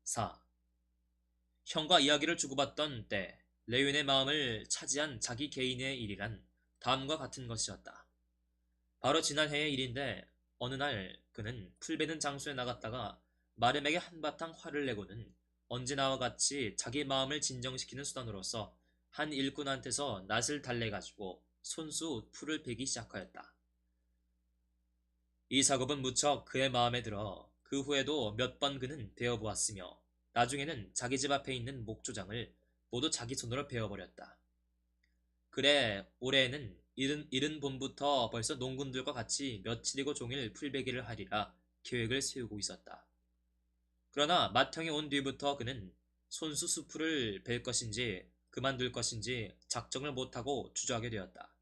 4. 형과 이야기를 주고받던 때 레윈의 마음을 차지한 자기 개인의 일이란 다음과 같은 것이었다. 바로 지난해의 일인데 어느 날 그는 풀베는 장소에 나갔다가 마름에게 한바탕 화를 내고는 언제나와 같이 자기 마음을 진정시키는 수단으로서 한 일꾼한테서 낫을 달래가지고 손수 풀을 베기 시작하였다. 이 작업은 무척 그의 마음에 들어 그 후에도 몇 번 그는 베어보았으며 나중에는 자기 집 앞에 있는 목조장을 모두 자기 손으로 베어버렸다. 그래 올해에는 이른 봄부터 벌써 농군들과 같이 며칠이고 종일 풀베기를 하리라 계획을 세우고 있었다. 그러나 맏형이 온 뒤부터 그는 손수 수풀을 벨 것인지 그만둘 것인지 작정을 못하고 주저하게 되었다.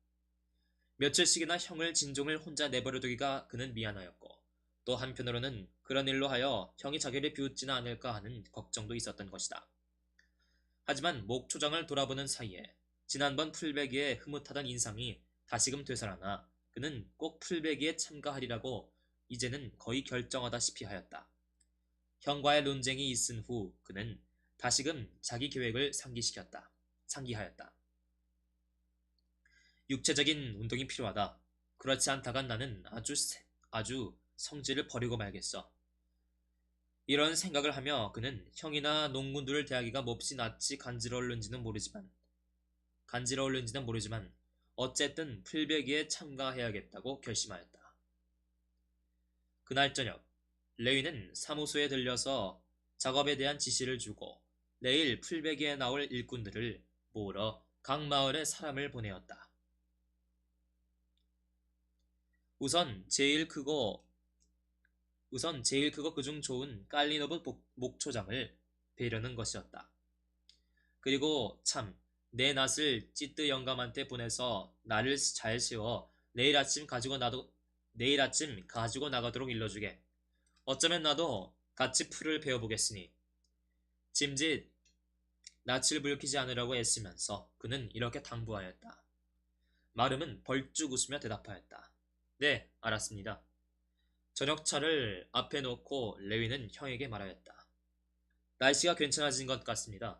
며칠씩이나 형을 진종을 혼자 내버려두기가 그는 미안하였고 또 한편으로는 그런 일로 하여 형이 자기를 비웃지는 않을까 하는 걱정도 있었던 것이다. 하지만 목초장을 돌아보는 사이에 지난번 풀베기에 흐뭇하던 인상이 다시금 되살아나 그는 꼭 풀베기에 참가하리라고 이제는 거의 결정하다시피 하였다. 형과의 논쟁이 있은 후 그는 다시금 자기 계획을 상기하였다. 육체적인 운동이 필요하다. 그렇지 않다간 나는 아주 성질을 버리고 말겠어. 이런 생각을 하며 그는 형이나 농군들을 대하기가 몹시 낯이 간지러울는지는 모르지만 어쨌든 풀베기에 참가해야겠다고 결심하였다. 그날 저녁 레위는 사무소에 들려서 작업에 대한 지시를 주고 내일 풀베기에 나올 일꾼들을 모으러 각 마을에 사람을 보내었다. 우선 제일 크고 그중 좋은 깔리노브 목초장을 베려는 것이었다. 그리고 참 내 낫을 찌뜨 영감한테 보내서 나를 잘 세워 내일 아침 가지고 나가도록 일러주게. 어쩌면 나도 같이 풀을 베어보겠으니. 짐짓 낯을 불키지 않으라고 애쓰면서 그는 이렇게 당부하였다. 마름은 벌쭉 웃으며 대답하였다. 네, 알았습니다. 저녁차를 앞에 놓고 레위는 형에게 말하였다. 날씨가 괜찮아진 것 같습니다.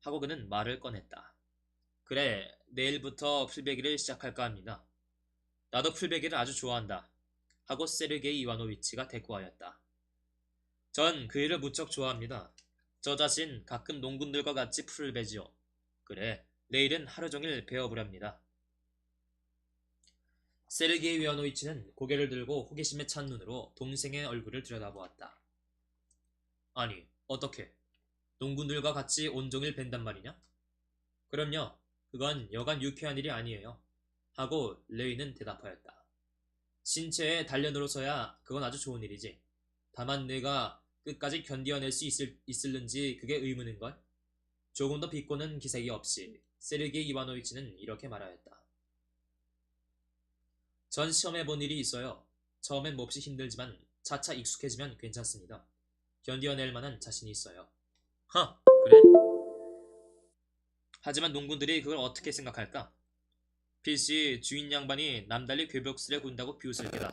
하고 그는 말을 꺼냈다. 그래, 내일부터 풀베기를 시작할까 합니다. 나도 풀베기를 아주 좋아한다. 하고 세르게이 이와노위치가 대꾸하였다. 전 그 일을 무척 좋아합니다. 저 자신 가끔 농군들과 같이 풀을 베지요. 그래, 내일은 하루 종일 베어보렵니다. 세르게이 위아노위치는 고개를 들고 호기심에 찬 눈으로 동생의 얼굴을 들여다보았다. 아니, 어떻게? 농군들과 같이 온종일 벤단 말이냐? 그럼요. 그건 여간 유쾌한 일이 아니에요. 하고 레위는 대답하였다. 신체에 단련으로서야 그건 아주 좋은 일이지. 다만 내가 끝까지 견디어낼 수 있을는지 그게 의문인걸? 조금 더 비꼬는 기색이 없이 세르게이 이바노위치는 이렇게 말하였다. 전 시험해본 일이 있어요. 처음엔 몹시 힘들지만 차차 익숙해지면 괜찮습니다. 견디어낼 만한 자신이 있어요. 그래? 하지만 농군들이 그걸 어떻게 생각할까? 필시 주인 양반이 남달리 괴벽스레 군다고 비웃을 게다.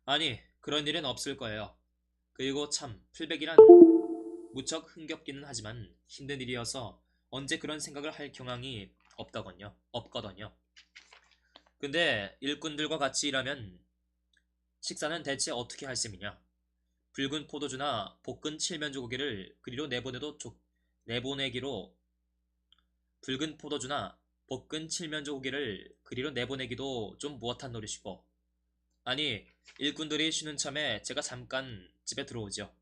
아니, 그런 일은 없을 거예요. 그리고 참, 풀백이란 무척 흥겹기는 하지만 힘든 일이어서 언제 그런 생각을 할 경향이 없거든요. 근데 일꾼들과 같이 일하면 식사는 대체 어떻게 할 셈이냐? 붉은 포도주나 볶은 칠면조 고기를 내보내기로 붉은 포도주나 볶은 칠면조 고기를 그리로 내보내기도 좀 무엇한 노릇이고. 아니, 일꾼들이 쉬는 참에 제가 잠깐 집에 들어오죠.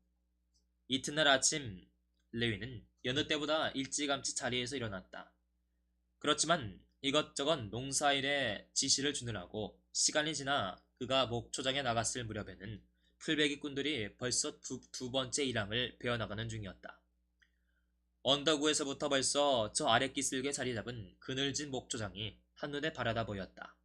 이튿날 아침 레위는 여느 때보다 일찌감치 자리에서 일어났다. 그렇지만 이것저것 농사일에 지시를 주느라고 시간이 지나 그가 목초장에 나갔을 무렵에는 풀베기꾼들이 벌써 두 번째 일항을 베어나가는 중이었다. 언덕위에서부터 벌써 저 아래 끼슬게 자리 잡은 그늘진 목초장이 한눈에 바라다 보였다.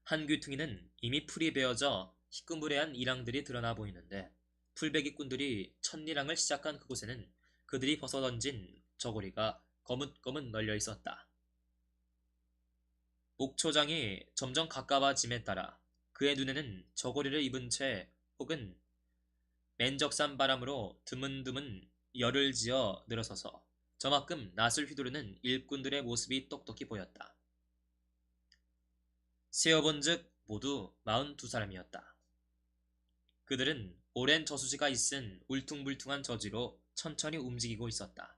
한 귀퉁이는 이미 풀이 베어져 희끄무레한 일항들이 드러나 보이는데 풀베기꾼들이 첫 일항을 시작한 그곳에는 그들이 벗어던진 저고리가 거뭇거뭇 널려 있었다. 목초장이 점점 가까워짐에 따라 그의 눈에는 저고리를 입은 채 혹은 맨적산 바람으로 드문드문 열을 지어 늘어서서 저만큼 낫을 휘두르는 일꾼들의 모습이 똑똑히 보였다. 세어본즉 모두 42사람이었다. 그들은 오랜 저수지가 있은 울퉁불퉁한 저지로 천천히 움직이고 있었다.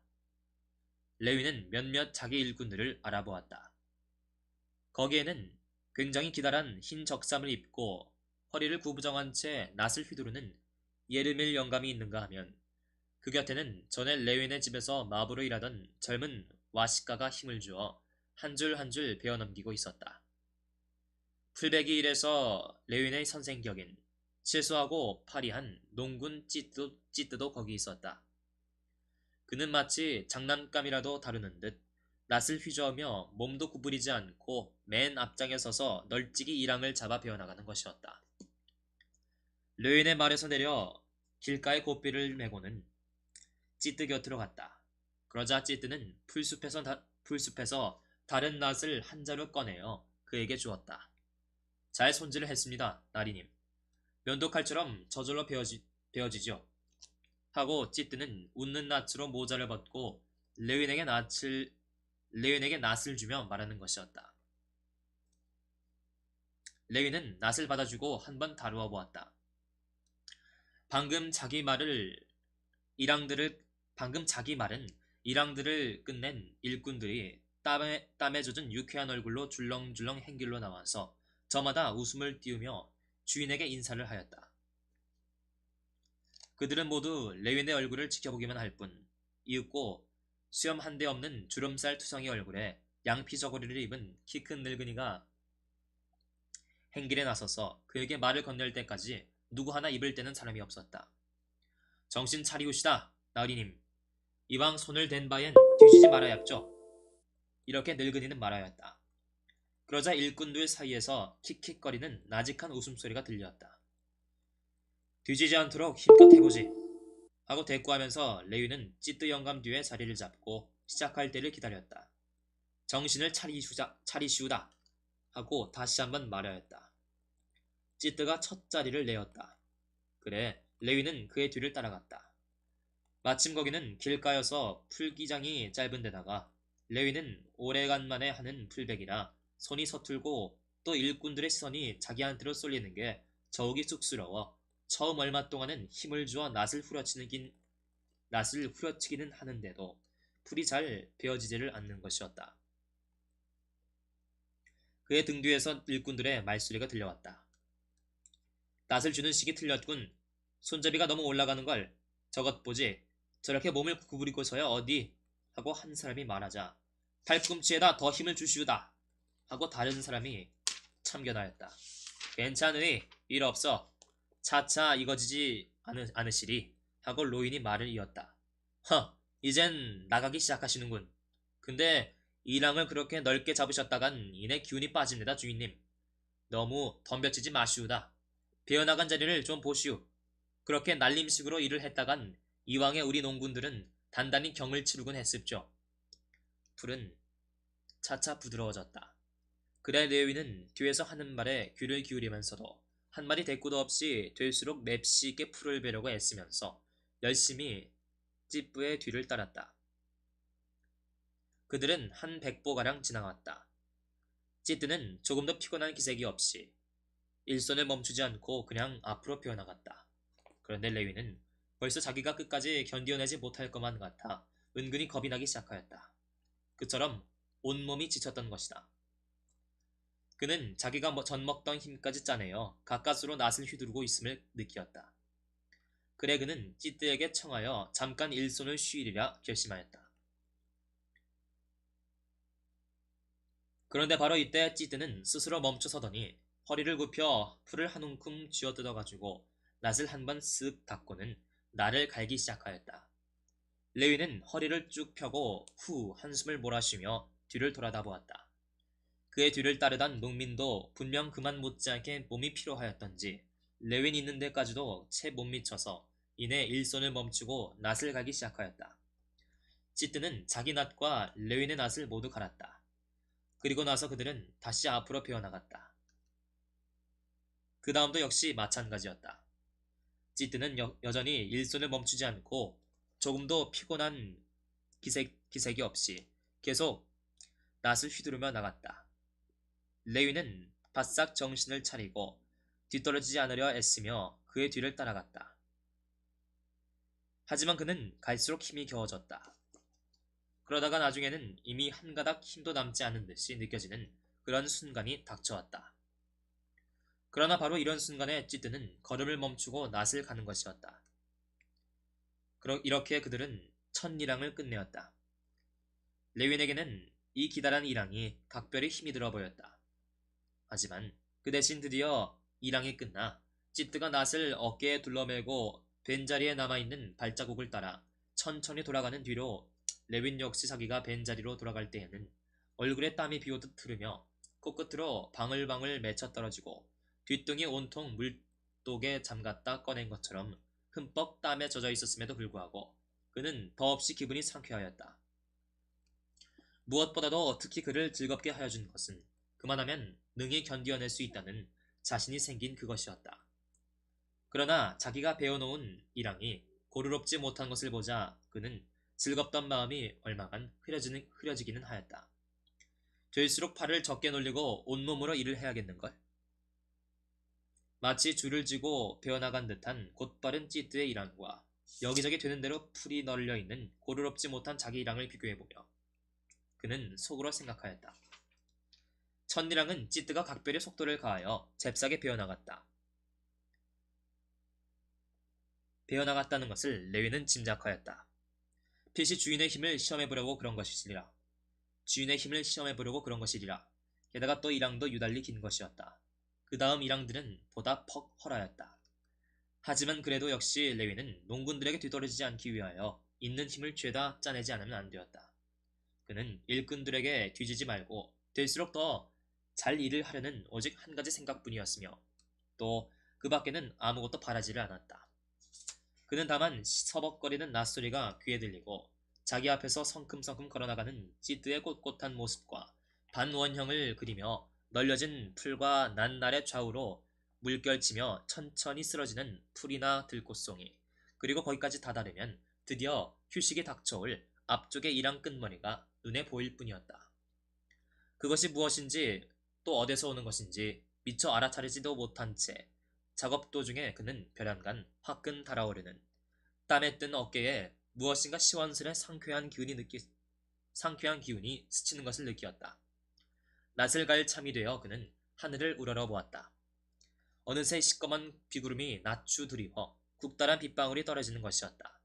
레위는 몇몇 자기 일꾼들을 알아보았다. 거기에는 굉장히 기다란 흰 적삼을 입고 허리를 구부정한 채 낫을 휘두르는 예르밀 영감이 있는가 하면 그 곁에는 전에 레윈의 집에서 마부로 일하던 젊은 와시카가 힘을 주어 한 줄 한 줄 베어 넘기고 있었다. 풀베기 일에서 레윈의 선생격인 실수하고 파리한 농군 찌뜨도 거기 있었다. 그는 마치 장난감이라도 다루는 듯 낫을 휘저으며 몸도 구부리지 않고 맨 앞장에 서서 널찍이 이랑을 잡아 베어나가는 것이었다. 르윈의 말에서 내려 길가의 고삐를 메고는 찌뜨 곁으로 갔다. 그러자 찌뜨는 풀숲에서 다른 낫을 한 자루 꺼내어 그에게 주었다. 잘 손질을 했습니다, 나리님. 면도칼처럼 저절로 베어지죠. 하고 찌뜨는 웃는 낯으로 모자를 벗고 레윈에게 낫을 주며 말하는 것이었다. 레윈은 낫을 받아주고 한번 다루어 보았다. 방금 자기 말은 일랑들을 끝낸 일꾼들이 땀에 젖은 유쾌한 얼굴로 줄렁줄렁 행길로 나와서 저마다 웃음을 띄우며 주인에게 인사를 하였다. 그들은 모두 레윈의 얼굴을 지켜보기만 할 뿐 이윽고 수염 한 대 없는 주름살 투성이 얼굴에 양피 저고리를 입은 키 큰 늙은이가 행길에 나서서 그에게 말을 건넬 때까지 누구 하나 입을 떼는 사람이 없었다. 정신 차리우시다, 나으리님. 이왕 손을 댄 바엔 뒤지지 말아야죠. 이렇게 늙은이는 말하였다. 그러자 일꾼들 사이에서 킥킥거리는 나직한 웃음소리가 들렸다. 뒤지지 않도록 힘껏 해보지. 하고 대꾸하면서 레위는 찌뜨 영감 뒤에 자리를 잡고 시작할 때를 기다렸다. 정신을 차리시우다. 하고 다시 한번 말하였다. 찌뜨가 첫 자리를 내었다. 그래, 레위는 그의 뒤를 따라갔다. 마침 거기는 길가여서 풀기장이 짧은 데다가 레위는 오래간만에 하는 풀백이라 손이 서툴고 또 일꾼들의 시선이 자기한테로 쏠리는 게 저욱이 쑥스러워 처음 얼마 동안은 힘을 주어 낫을 후려치기는 하는데도 풀이 잘 베어지지를 않는 것이었다. 그의 등 뒤에서 일꾼들의 말소리가 들려왔다. 낫을 주는 식이 틀렸군. 손잡이가 너무 올라가는걸. 저것 보지. 저렇게 몸을 구부리고서야 어디 하고 한 사람이 말하자 팔꿈치에다 더 힘을 주시우다 하고 다른 사람이 참견하였다. 괜찮으니 일 없어. 차차 이거지지 않으시리 하고 로인이 말을 이었다. 이젠 나가기 시작하시는군. 근데 이랑을 그렇게 넓게 잡으셨다간 이내 기운이 빠집니다, 주인님. 너무 덤벼치지 마시우다. 베어나간 자리를 좀 보시오. 그렇게 날림식으로 일을 했다간 이왕에 우리 농군들은 단단히 경을 치르곤 했습죠. 풀은 차차 부드러워졌다. 그래 레위는 뒤에서 하는 말에 귀를 기울이면서도 한마디 대꾸도 없이 될수록 맵시 있게 풀을 베려고 애쓰면서 열심히 찌뿌의 뒤를 따랐다. 그들은 한 100보가량 지나갔다. 찌뜨는 조금도 피곤한 기색이 없이 일손을 멈추지 않고 그냥 앞으로 피어나갔다. 그런데 레위는 벌써 자기가 끝까지 견디어내지 못할 것만 같아 은근히 겁이 나기 시작하였다. 그처럼 온몸이 지쳤던 것이다. 그는 자기가 전 먹던 힘까지 짜내어 가까스로 낫을 휘두르고 있음을 느끼었다. 그래 그는 찌뜨에게 청하여 잠깐 일손을 쉬리라 결심하였다. 그런데 바로 이때 찌뜨는 스스로 멈춰서더니 허리를 굽혀 풀을 한 움큼 쥐어뜯어가지고 낫을 한 번 쓱 닫고는 나를 갈기 시작하였다. 레위는 허리를 쭉 펴고 후 한숨을 몰아쉬며 뒤를 돌아다 보았다. 그의 뒤를 따르던 농민도 분명 그만 못지않게 몸이 피로하였던지 레윈 있는 데까지도 채 못 미쳐서 이내 일손을 멈추고 낫을 가기 시작하였다. 찌뜨는 자기 낫과 레윈의 낫을 모두 갈았다. 그리고 나서 그들은 다시 앞으로 베어나갔다. 그 다음도 역시 마찬가지였다. 찌뜨는 여전히 일손을 멈추지 않고 조금도 피곤한 기색이 없이 계속 낫을 휘두르며 나갔다. 레위는 바싹 정신을 차리고 뒤떨어지지 않으려 애쓰며 그의 뒤를 따라갔다. 하지만 그는 갈수록 힘이 겨워졌다. 그러다가 나중에는 이미 한 가닥 힘도 남지 않은 듯이 느껴지는 그런 순간이 닥쳐왔다. 그러나 바로 이런 순간에 찌뜨는 걸음을 멈추고 낫을 가는 것이었다. 이렇게 그들은 첫 일항을 끝내었다. 레윈에게는 이 기다란 일항이 각별히 힘이 들어 보였다. 하지만 그 대신 드디어 일항이 끝나 찌뜨가 낫을 어깨에 둘러매고 벤자리에 남아있는 발자국을 따라 천천히 돌아가는 뒤로 레윈 역시 자기가 벤자리로 돌아갈 때에는 얼굴에 땀이 비오듯 흐르며 코끝으로 방울방울 맺혀 떨어지고 뒷등이 온통 물독에 잠갔다 꺼낸 것처럼 흠뻑 땀에 젖어 있었음에도 불구하고 그는 더없이 기분이 상쾌하였다. 무엇보다도 특히 그를 즐겁게 하여 준 것은 그만하면 능히 견디어낼 수 있다는 자신이 생긴 그것이었다. 그러나 자기가 배워놓은 일항이 고르롭지 못한 것을 보자 그는 즐겁던 마음이 얼마간 흐려지기는 하였다. 될수록 팔을 적게 놀리고 온몸으로 일을 해야겠는걸? 마치 줄을 쥐고 베어나간 듯한 곧바른 찌뜨의 일항과 여기저기 되는 대로 풀이 널려있는 고르롭지 못한 자기 일항을 비교해보며 그는 속으로 생각하였다. 첫일항은 찌뜨가 각별히 속도를 가하여 잽싸게 베어나갔다는 것을 레위는 짐작하였다. 필시 주인의 힘을 시험해보려고 그런 것이리라. 게다가 또 일항도 유달리 긴 것이었다. 그 다음 일항들은 보다 퍽 헐하였다. 하지만 그래도 역시 레위는 농군들에게 뒤떨어지지 않기 위하여 있는 힘을 죄다 짜내지 않으면 안 되었다. 그는 일꾼들에게 뒤지지 말고 될수록 더 잘 일을 하려는 오직 한 가지 생각뿐이었으며 또 그 밖에는 아무것도 바라지를 않았다. 그는 다만 서벅거리는 낫소리가 귀에 들리고 자기 앞에서 성큼성큼 걸어나가는 찌뜨의 꼿꼿한 모습과 반원형을 그리며 널려진 풀과 난날의 좌우로 물결치며 천천히 쓰러지는 풀이나 들꽃송이 그리고 거기까지 다다르면 드디어 휴식이 닥쳐올 앞쪽의 일항 끝머리가 눈에 보일 뿐이었다. 그것이 무엇인지 또 어디서 오는 것인지 미처 알아차리지도 못한 채 작업 도중에 그는 벼랑간 화끈 달아오르는 땀에 뜬 어깨에 무엇인가 시원스레 상쾌한 기운이 스치는 것을 느끼었다. 낯을 갈 참이 되어 그는 하늘을 우러러 보았다. 어느새 시꺼먼 비구름이 낮추 드리워 국달한 빗방울이 떨어지는 것이었다.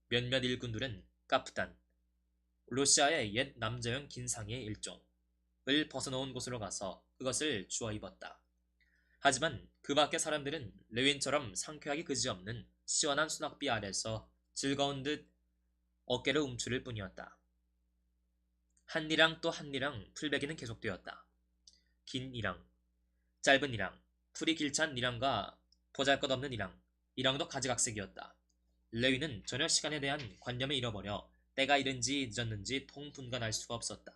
몇몇 일꾼들은 카프단, 러시아의 옛 남자용 긴 상의의 일종을 벗어놓은 곳으로 가서 그것을 주워 입었다. 하지만 그 밖의 사람들은 레윈처럼 상쾌하기 그지없는 시원한 수납비 아래서 즐거운 듯 어깨를 움츠릴 뿐이었다. 한 일항 또 한 일항 풀베기는 계속되었다. 긴 일항, 짧은 일항, 풀이 길찬 일항과 보잘것없는 일항도 가지각색이었다. 레위는 전혀 시간에 대한 관념을 잃어버려 때가 이른지 늦었는지 통분간 알 수가 없었다.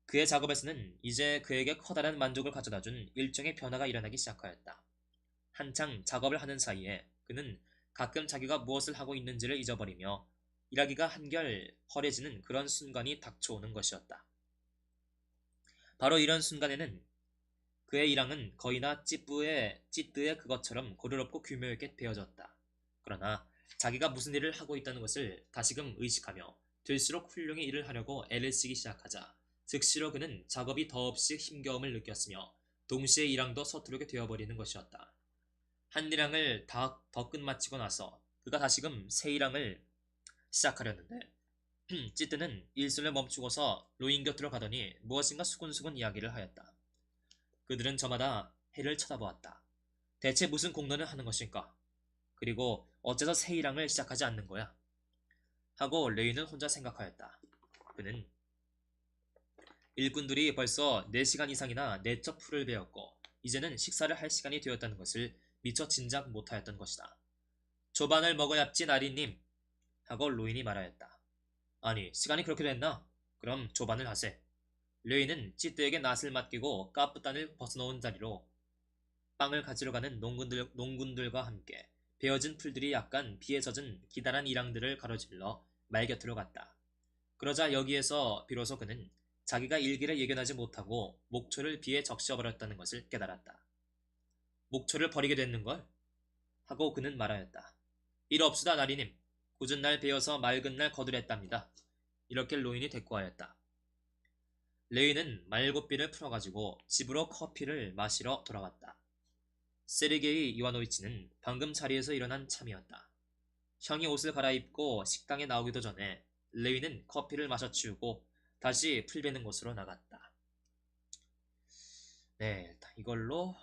그의 작업에서는 이제 그에게 커다란 만족을 가져다준 일종의 변화가 일어나기 시작하였다. 한창 작업을 하는 사이에 그는 가끔 자기가 무엇을 하고 있는지를 잊어버리며 일하기가 한결 허해지는 그런 순간이 닥쳐오는 것이었다. 바로 이런 순간에는 그의 일항은 거의나 찌뜨의 그것처럼 고르럽고 규모 있게 베어졌다. 그러나 자기가 무슨 일을 하고 있다는 것을 다시금 의식하며 될수록 훌륭히 일을 하려고 애를 쓰기 시작하자 즉시로 그는 작업이 더없이 힘겨움을 느꼈으며 동시에 일항도 서투르게 되어버리는 것이었다. 한 일항을 더 끝마치고 나서 그가 다시금 새 일항을 시작하려는데 찌뜨는 일손을 멈추고서 로인 곁으로 가더니 무엇인가 수군수군 이야기를 하였다. 그들은 저마다 해를 쳐다보았다. 대체 무슨 공론을 하는 것일까? 그리고 어째서 새 일항을 시작하지 않는 거야? 하고 레이는 혼자 생각하였다. 그는 일꾼들이 벌써 4시간 이상이나 내적 풀을 베었고 이제는 식사를 할 시간이 되었다는 것을 미처 짐작 못하였던 것이다. 조반을 먹어야지 나리님 하고 로인이 말하였다. 아니 시간이 그렇게 됐나? 그럼 조반을 하세. 레이는 찌뜨에게 낫을 맡기고 까프단을 벗어놓은 자리로 빵을 가지러 가는 농군들과 함께 베어진 풀들이 약간 비에 젖은 기다란 이랑들을 가로질러 말 곁으로 갔다. 그러자 여기에서 비로소 그는 자기가 일기를 예견하지 못하고 목초를 비에 적셔버렸다는 것을 깨달았다. 목초를 버리게 됐는걸? 하고 그는 말하였다. 일 없으다 나리님. 굳은 날 베어서 맑은 날 거두랬답니다. 이렇게 로인이 대꾸하였다. 레이는 말고삐를 풀어가지고 집으로 커피를 마시러 돌아왔다. 세르게이 이와노이치는 방금 자리에서 일어난 참이었다. 형이 옷을 갈아입고 식당에 나오기도 전에 레이는 커피를 마셔 치우고 다시 풀 베는 곳으로 나갔다. 네, 이걸로